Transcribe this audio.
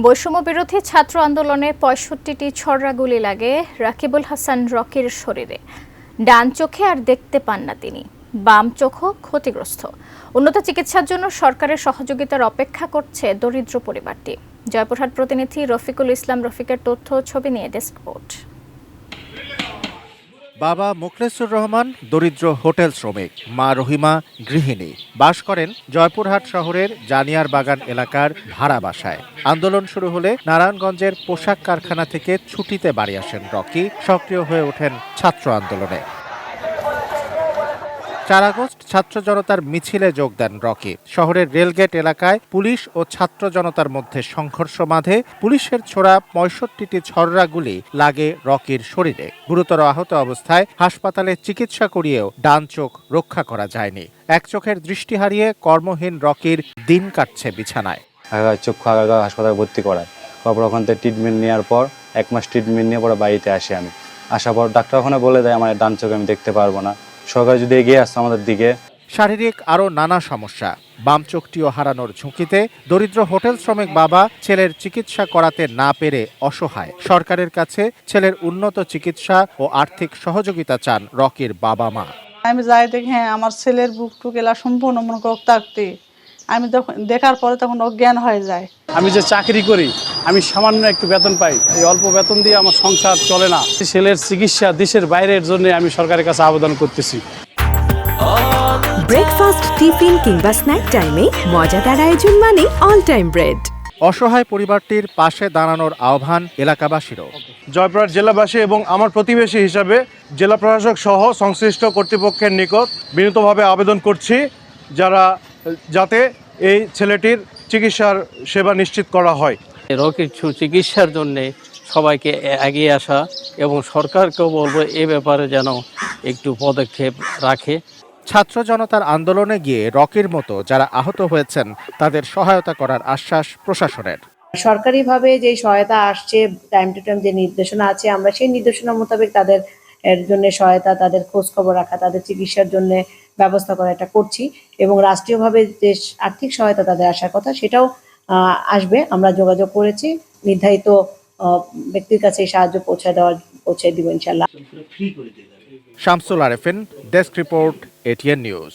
বৈষম্য বিরোধী ছাত্র আন্দোলনে ৬৫টি ছররা গুলি লাগে রাকিবুল হাসান রকির শরীরে। ডান চোখে আর দেখতে পান না তিনি, বাম চোখও ক্ষতিগ্রস্ত। উন্নত চিকিৎসার জন্য সরকারের সহযোগিতার অপেক্ষা করছে দরিদ্র পরিবারটি। জয়পুরহাট প্রতিনিধি রফিকুল ইসলাম রফিকের তথ্য ছবি নিয়ে ডেস্ক রিপোর্ট। বাবা মোখলেসুর রহমান দরিদ্র হোটেল শ্রমিক, মা রহিমা গৃহিণী। বাস করেন জয়পুরহাট শহরের জানিয়ার বাগান এলাকার ভাড়া বাসায়। আন্দোলন শুরু হলে নারায়ণগঞ্জের পোশাক কারখানা থেকে ছুটিতে বাড়ি আসেন রকি। সক্রিয় হয়ে ওঠেন ছাত্র আন্দোলনে। ৪ আগস্ট ছাত্র জনতার মিছিলে যোগ দেন রকি। শহরের রেলগেট এলাকায় পুলিশ ও ছাত্র জনতার মধ্যে সংঘর্ষ বাধে। পুলিশের ছোড়া ৬৫টি ছররা গুলি লাগে রকির শরীরে। গুরুতর আহত অবস্থায় হাসপাতালে চিকিৎসা করিয়েও ডান চোখ রক্ষা করা যায়নি। এক চোখের দৃষ্টি হারিয়ে কর্মহীন রকির দিন কাটছে বিছানায়। চক্ষু আগাগা হাসপাতালে ভর্তি করায়। তারপর ওখান থেকে ট্রিটমেন্ট নেওয়ার পর 1 মাস ট্রিটমেন্ট নিয়ে পরে বাড়িতে আসি আমি। আসার পর ডাক্তার ওখানে বলে দেয় আমার ডান চোখ আমি দেখতে পারবো না। সরকার যদি এগিয়ে আসছে আমাদের দিকে। শারীরিক আরও নানা সমস্যা, বাম চোখটিও হারানোর ঝুঁকিতে। দরিদ্র হোটেল শ্রমিক বাবা ছেলের চিকিৎসা করাতে না পেরে অসহায়। সরকারের কাছে ছেলের উন্নত চিকিৎসা ও আর্থিক সহযোগিতা চান রকির বাবা মা। আমি যাই দেখি হ্যাঁ আমার ছেলের বুক টুক এলা সম্পূর্ণ মনে থাকতে আমি দেখার পরে তখন অজ্ঞান হয়ে যায়। আমি যে চাকরি করি আমি সামান্য একটু বেতন পাই, এই অল্প বেতন দিয়ে আমার সংসার চলে না। ছেলের চিকিৎসা দেশের বাইরের জন্য আমি সরকারের কাছে আবেদন করতেছি। ব্রেকফাস্ট, টিফিন কিংবা স্ন্যাক টাইমে মজাদার আয়োজন মানে অল টাইম ব্রেড। অসহায় পরিবারটির পাশে দাঁড়ানোর আহ্বান এলাকাবাসীরও। জয়পুরহাট জেলাবাসী এবং আমার প্রতিবেশী হিসাবে জেলা প্রশাসক সহ সংশ্লিষ্ট কর্তৃপক্ষের নিকট বিনীতভাবে আবেদন করছি যাতে এই ছেলেটির চিকিৎসার সেবা নিশ্চিত করা হয়। রকির চিকিৎসার জন্য সবাইকে এগিয়ে আসা এবং সরকারকেও বলবো এ ব্যাপারে যেন একটু পদক্ষেপ রাখে। ছাত্র জনতার আন্দোলনে গিয়ে রকির মতো যারা আহত হয়েছেন তাদের সহায়তা করার আশ্বাস প্রশাসনের। সরকারিভাবে যে সহায়তা আসছে, টাইম টু টাইম যে নির্দেশনা আছে, আমরা সেই নির্দেশনা মোতাবেক তাদের এর জন্য সহায়তা, তাদের খোঁজ খবর রাখা, তাদের চিকিৎসার জন্য ব্যবস্থা করা এটা করছি। এবং রাষ্ট্রীয়ভাবে যে আর্থিক সহায়তা তাদের আসার কথা সেটাও আসবে। আমরা যোগাযোগ করেছি, নির্ধারিত ব্যক্তির কাছে সাহায্য পৌঁছে দিব ইনশাল্লাহ। Shamsul Arefin, desk report, ATN news.